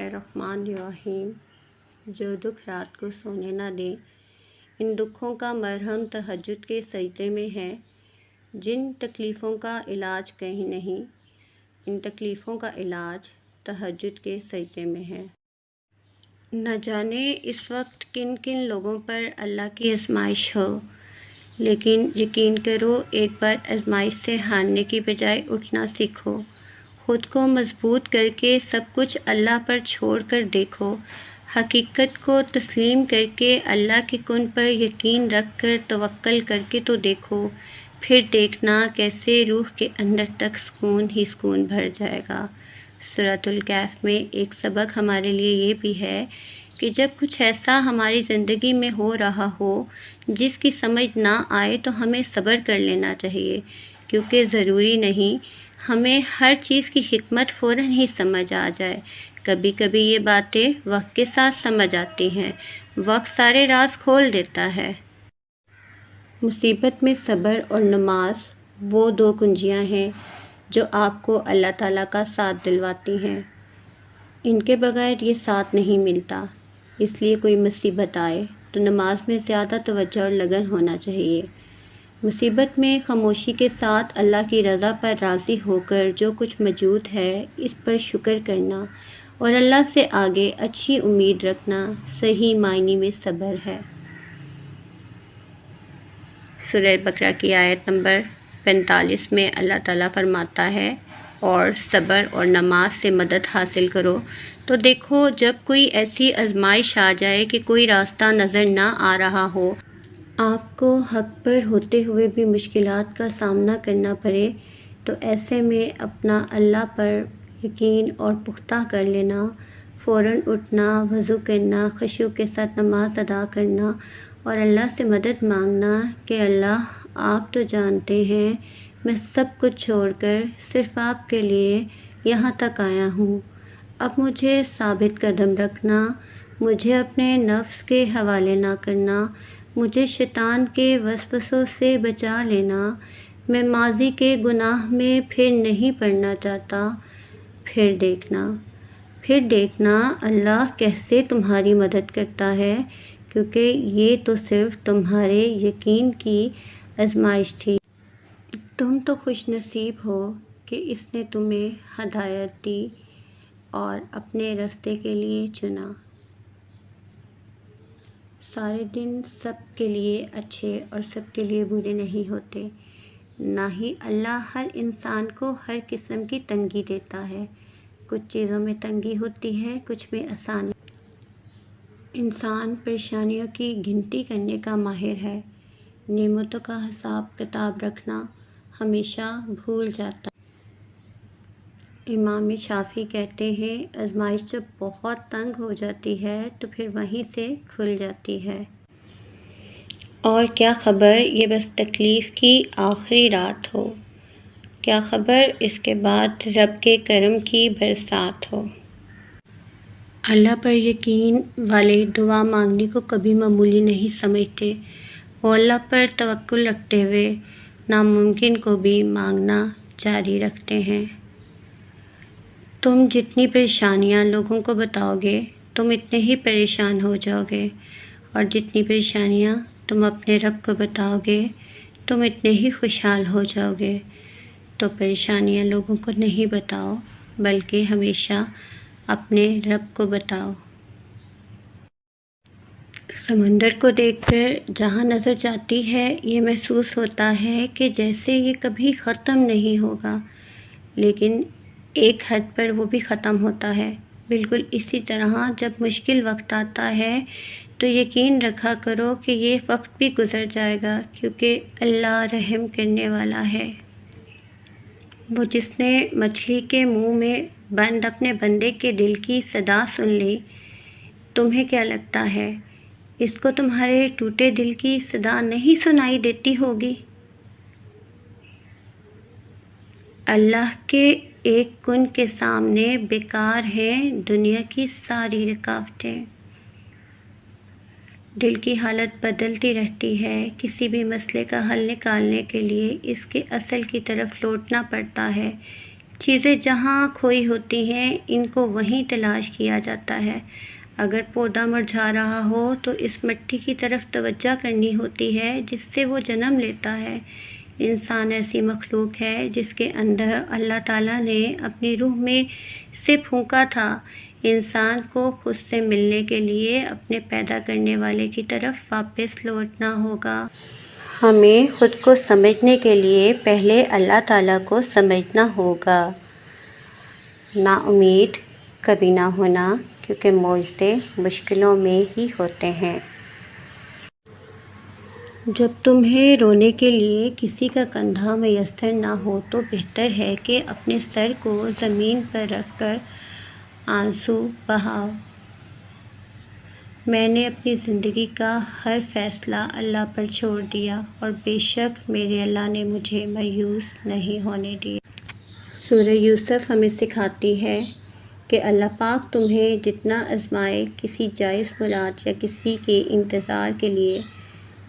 الرحمن الرحیم۔ جو دکھ رات کو سونے نہ دیں، ان دکھوں کا مرہم تہجد کے سجدے میں ہے۔ جن تکلیفوں کا علاج کہیں نہیں، ان تکلیفوں کا علاج تہجد کے سجدے میں ہے۔ نہ جانے اس وقت کن کن لوگوں پر اللہ کی آزمائش ہو، لیکن یقین کرو ایک بار آزمائش سے ہارنے کی بجائے اٹھنا سیکھو۔ خود کو مضبوط کر کے سب کچھ اللہ پر چھوڑ کر دیکھو۔ حقیقت کو تسلیم کر کے اللہ کے کن پر یقین رکھ کر توکل کر کے تو دیکھو، پھر دیکھنا کیسے روح کے اندر تک سکون ہی سکون بھر جائے گا۔ سورۃ الکہف میں ایک سبق ہمارے لیے یہ بھی ہے کہ جب کچھ ایسا ہماری زندگی میں ہو رہا ہو جس کی سمجھ نہ آئے تو ہمیں صبر کر لینا چاہیے، کیونکہ ضروری نہیں ہمیں ہر چیز کی حکمت فوراً ہی سمجھ آ جائے۔ کبھی کبھی یہ باتیں وقت کے ساتھ سمجھ آتی ہیں، وقت سارے راز کھول دیتا ہے۔ مصیبت میں صبر اور نماز وہ دو کنجیاں ہیں جو آپ کو اللہ تعالیٰ کا ساتھ دلواتی ہیں۔ ان کے بغیر یہ ساتھ نہیں ملتا، اس لیے کوئی مصیبت آئے تو نماز میں زیادہ توجہ اور لگن ہونا چاہیے۔ مصیبت میں خاموشی کے ساتھ اللہ کی رضا پر راضی ہو کر جو کچھ موجود ہے اس پر شکر کرنا اور اللہ سے آگے اچھی امید رکھنا صحیح معنی میں صبر ہے۔ سورہ بقرہ کی آیت نمبر 45 میں اللہ تعالیٰ فرماتا ہے، اور صبر اور نماز سے مدد حاصل کرو۔ تو دیکھو جب کوئی ایسی آزمائش آ جائے کہ کوئی راستہ نظر نہ آ رہا ہو، آپ کو حق پر ہوتے ہوئے بھی مشکلات کا سامنا کرنا پڑے، تو ایسے میں اپنا اللہ پر یقین اور پختہ کر لینا، فوراً اٹھنا، وضو کرنا، خشوع کے ساتھ نماز ادا کرنا اور اللہ سے مدد مانگنا کہ اللہ آپ تو جانتے ہیں میں سب کچھ چھوڑ کر صرف آپ کے لیے یہاں تک آیا ہوں، اب مجھے ثابت قدم رکھنا، مجھے اپنے نفس کے حوالے نہ کرنا، مجھے شیطان کے وسوسوں سے بچا لینا، میں ماضی کے گناہ میں پھر نہیں پڑنا چاہتا۔ پھر دیکھنا اللہ کیسے تمہاری مدد کرتا ہے، کیونکہ یہ تو صرف تمہارے یقین کی آزمائش تھی۔ تم تو خوش نصیب ہو کہ اس نے تمہیں ہدایت دی اور اپنے راستے کے لیے چنا۔ سارے دن سب کے لیے اچھے اور سب کے لیے برے نہیں ہوتے، نہ ہی اللہ ہر انسان کو ہر قسم کی تنگی دیتا ہے۔ کچھ چیزوں میں تنگی ہوتی ہے، کچھ میں آسانی۔ انسان پریشانیوں کی گنتی کرنے کا ماہر ہے، نعمتوں کا حساب کتاب رکھنا ہمیشہ بھول جاتا ہے۔ امام شافعی کہتے ہیں، آزمائش جب بہت تنگ ہو جاتی ہے تو پھر وہیں سے کھل جاتی ہے۔ اور کیا خبر یہ بس تکلیف کی آخری رات ہو، کیا خبر اس کے بعد رب کے کرم کی برسات ہو۔ اللہ پر یقین والے دعا مانگنے کو کبھی معمولی نہیں سمجھتے، وہ اللہ پر توکل رکھتے ہوئے ناممکن کو بھی مانگنا جاری رکھتے ہیں۔ تم جتنی پریشانیاں لوگوں کو بتاؤ گے تم اتنے ہی پریشان ہو جاؤ گے، اور جتنی پریشانیاں تم اپنے رب کو بتاؤ گے تم اتنے ہی خوشحال ہو جاؤ گے۔ تو پریشانیاں لوگوں کو نہیں بتاؤ، بلکہ ہمیشہ اپنے رب کو بتاؤ۔ سمندر کو دیکھ کر جہاں نظر جاتی ہے یہ محسوس ہوتا ہے کہ جیسے یہ کبھی ختم نہیں ہوگا، لیکن ایک حد پر وہ بھی ختم ہوتا ہے۔ بالکل اسی طرح جب مشکل وقت آتا ہے تو یقین رکھا کرو کہ یہ وقت بھی گزر جائے گا، کیونکہ اللہ رحم کرنے والا ہے۔ وہ جس نے مچھلی کے منہ میں بند اپنے بندے کے دل کی صدا سن لی، تمہیں کیا لگتا ہے اس کو تمہارے ٹوٹے دل کی صدا نہیں سنائی دیتی ہوگی؟ اللہ کے ایک کن کے سامنے بیکار ہیں دنیا کی ساری رکاوٹیں۔ دل کی حالت بدلتی رہتی ہے، کسی بھی مسئلے کا حل نکالنے کے لیے اس کے اصل کی طرف لوٹنا پڑتا ہے، چیزیں جہاں کھوئی ہوتی ہیں ان کو وہیں تلاش کیا جاتا ہے۔ اگر پودا مرجھا رہا ہو تو اس مٹی کی طرف توجہ کرنی ہوتی ہے جس سے وہ جنم لیتا ہے۔ انسان ایسی مخلوق ہے جس کے اندر اللہ تعالیٰ نے اپنی روح میں سے پھونکا تھا۔ انسان کو خود سے ملنے کے لیے اپنے پیدا کرنے والے کی طرف واپس لوٹنا ہوگا۔ ہمیں خود کو سمجھنے کے لیے پہلے اللہ تعالیٰ کو سمجھنا ہوگا۔ نا امید کبھی نہ ہونا، کیونکہ معجزے مشکلوں میں ہی ہوتے ہیں۔ جب تمہیں رونے کے لیے کسی کا کندھا میسر نہ ہو تو بہتر ہے کہ اپنے سر کو زمین پر رکھ کر آنسو بہاؤ۔ میں نے اپنی زندگی کا ہر فیصلہ اللہ پر چھوڑ دیا اور بے شک میرے اللہ نے مجھے مایوس نہیں ہونے دیا۔ سورہ یوسف ہمیں سکھاتی ہے کہ اللہ پاک تمہیں جتنا آزمائے، کسی جائز مراد یا کسی کے انتظار کے لیے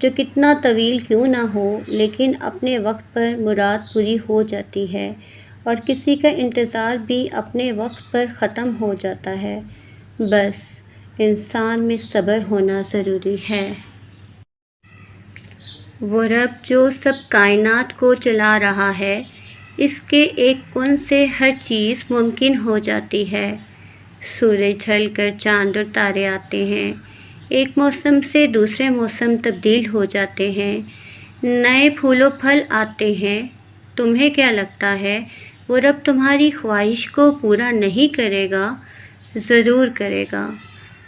جو کتنا طویل کیوں نہ ہو، لیکن اپنے وقت پر مراد پوری ہو جاتی ہے، اور کسی کا انتظار بھی اپنے وقت پر ختم ہو جاتا ہے۔ بس انسان میں صبر ہونا ضروری ہے۔ وہ رب جو سب کائنات کو چلا رہا ہے، اس کے ایک کن سے ہر چیز ممکن ہو جاتی ہے۔ سورج ڈھل کر چاند اور تارے آتے ہیں، ایک موسم سے دوسرے موسم تبدیل ہو جاتے ہیں، نئے پھول و پھل آتے ہیں۔ تمہیں کیا لگتا ہے وہ رب تمہاری خواہش کو پورا نہیں کرے گا؟ ضرور کرے گا،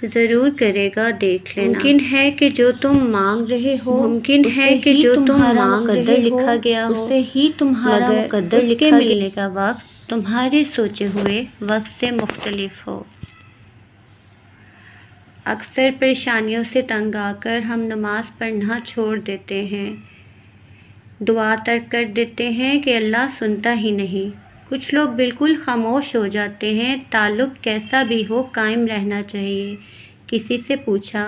ضرور کرے گا، دیکھ لینا۔ ممکن ہے کہ جو تم مانگ رہے ہو، ممکن ہے کہ جو تم مانگ رہے ہو لکھا گیا ہو، اسے ہی تمہارا مقدر لکھا گیا، ملنے کا وقت تمہارے سوچے ہوئے وقت سے مختلف ہو۔ اکثر پریشانیوں سے تنگ آ کر ہم نماز پڑھنا چھوڑ دیتے ہیں، دعا ترک کر دیتے ہیں کہ اللہ سنتا ہی نہیں۔ کچھ لوگ بالکل خاموش ہو جاتے ہیں۔ تعلق کیسا بھی ہو قائم رہنا چاہیے۔ کسی سے پوچھا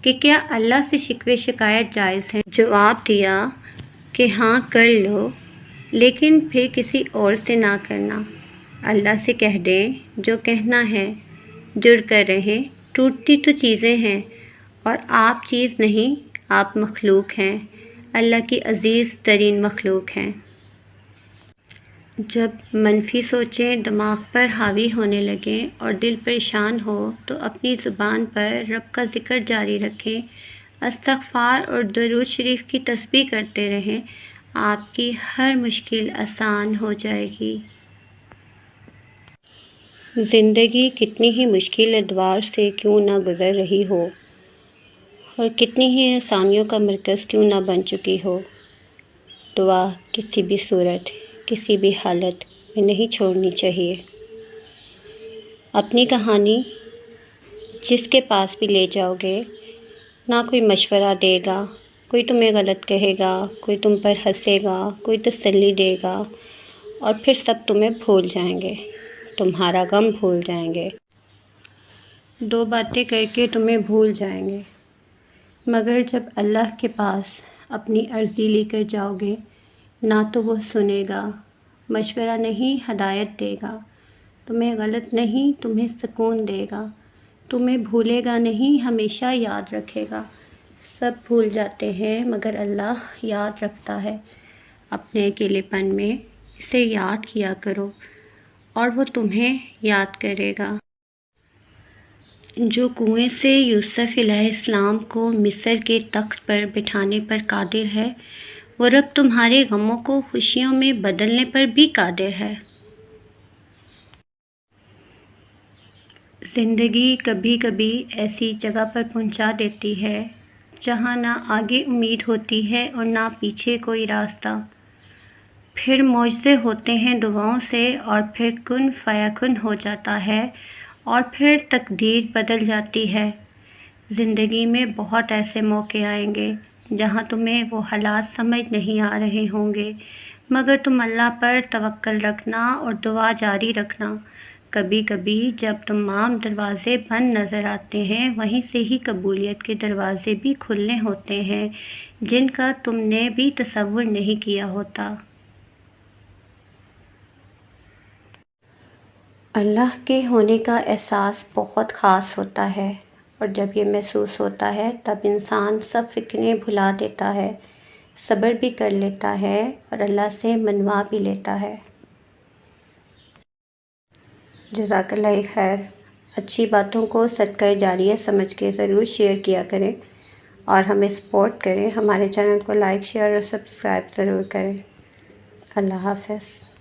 کہ کیا اللہ سے شکوے شکایت جائز ہیں؟ جواب دیا کہ ہاں کر لو، لیکن پھر کسی اور سے نہ کرنا۔ اللہ سے کہہ دیں جو کہنا ہے، جڑ کر رہیں۔ ٹوٹتی تو چیزیں ہیں اور آپ چیز نہیں، آپ مخلوق ہیں، اللہ کی عزیز ترین مخلوق ہیں۔ جب منفی سوچیں دماغ پر حاوی ہونے لگیں اور دل پریشان ہو تو اپنی زبان پر رب کا ذکر جاری رکھیں، استغفار اور درود شریف کی تسبیح کرتے رہیں، آپ کی ہر مشکل آسان ہو جائے گی۔ زندگی کتنی ہی مشکل ادوار سے کیوں نہ گزر رہی ہو اور کتنی ہی آسانیوں کا مرکز کیوں نہ بن چکی ہو، دعا کسی بھی صورت، کسی بھی حالت میں نہیں چھوڑنی چاہیے۔ اپنی کہانی جس کے پاس بھی لے جاؤ گے، نہ کوئی مشورہ دے گا، کوئی تمہیں غلط کہے گا، کوئی تم پر ہنسے گا، کوئی تسلی دے گا، اور پھر سب تمہیں بھول جائیں گے، تمہارا غم بھول جائیں گے، دو باتیں کر کے تمہیں بھول جائیں گے۔ مگر جب اللہ کے پاس اپنی عرضی لے کر جاؤ گے، نہ تو وہ سنے گا، مشورہ نہیں ہدایت دے گا، تمہیں غلط نہیں تمہیں سکون دے گا، تمہیں بھولے گا نہیں ہمیشہ یاد رکھے گا۔ سب بھول جاتے ہیں مگر اللہ یاد رکھتا ہے۔ اپنے اکیلے پن میں اسے یاد کیا کرو اور وہ تمہیں یاد کرے گا۔ جو کنویں سے یوسف علیہ السلام کو مصر کے تخت پر بٹھانے پر قادر ہے، وہ رب تمہارے غموں کو خوشیوں میں بدلنے پر بھی قادر ہے۔ زندگی کبھی کبھی ایسی جگہ پر پہنچا دیتی ہے جہاں نہ آگے امید ہوتی ہے اور نہ پیچھے کوئی راستہ۔ پھر معجزے ہوتے ہیں دعاؤں سے، اور پھر کن فیکن ہو جاتا ہے، اور پھر تقدیر بدل جاتی ہے۔ زندگی میں بہت ایسے موقع آئیں گے جہاں تمہیں وہ حالات سمجھ نہیں آ رہے ہوں گے، مگر تم اللہ پر توکل رکھنا اور دعا جاری رکھنا۔ کبھی کبھی جب تمام دروازے بند نظر آتے ہیں، وہیں سے ہی قبولیت کے دروازے بھی کھلنے ہوتے ہیں جن کا تم نے بھی تصور نہیں کیا ہوتا۔ اللہ کے ہونے کا احساس بہت خاص ہوتا ہے، اور جب یہ محسوس ہوتا ہے تب انسان سب فکریں بھلا دیتا ہے، صبر بھی کر لیتا ہے اور اللہ سے منوا بھی لیتا ہے۔ جزاک اللہ خیر۔ اچھی باتوں کو صدقہ جاریہ سمجھ کے ضرور شیئر کیا کریں اور ہمیں سپورٹ کریں۔ ہمارے چینل کو لائک، شیئر اور سبسکرائب ضرور کریں۔ اللہ حافظ۔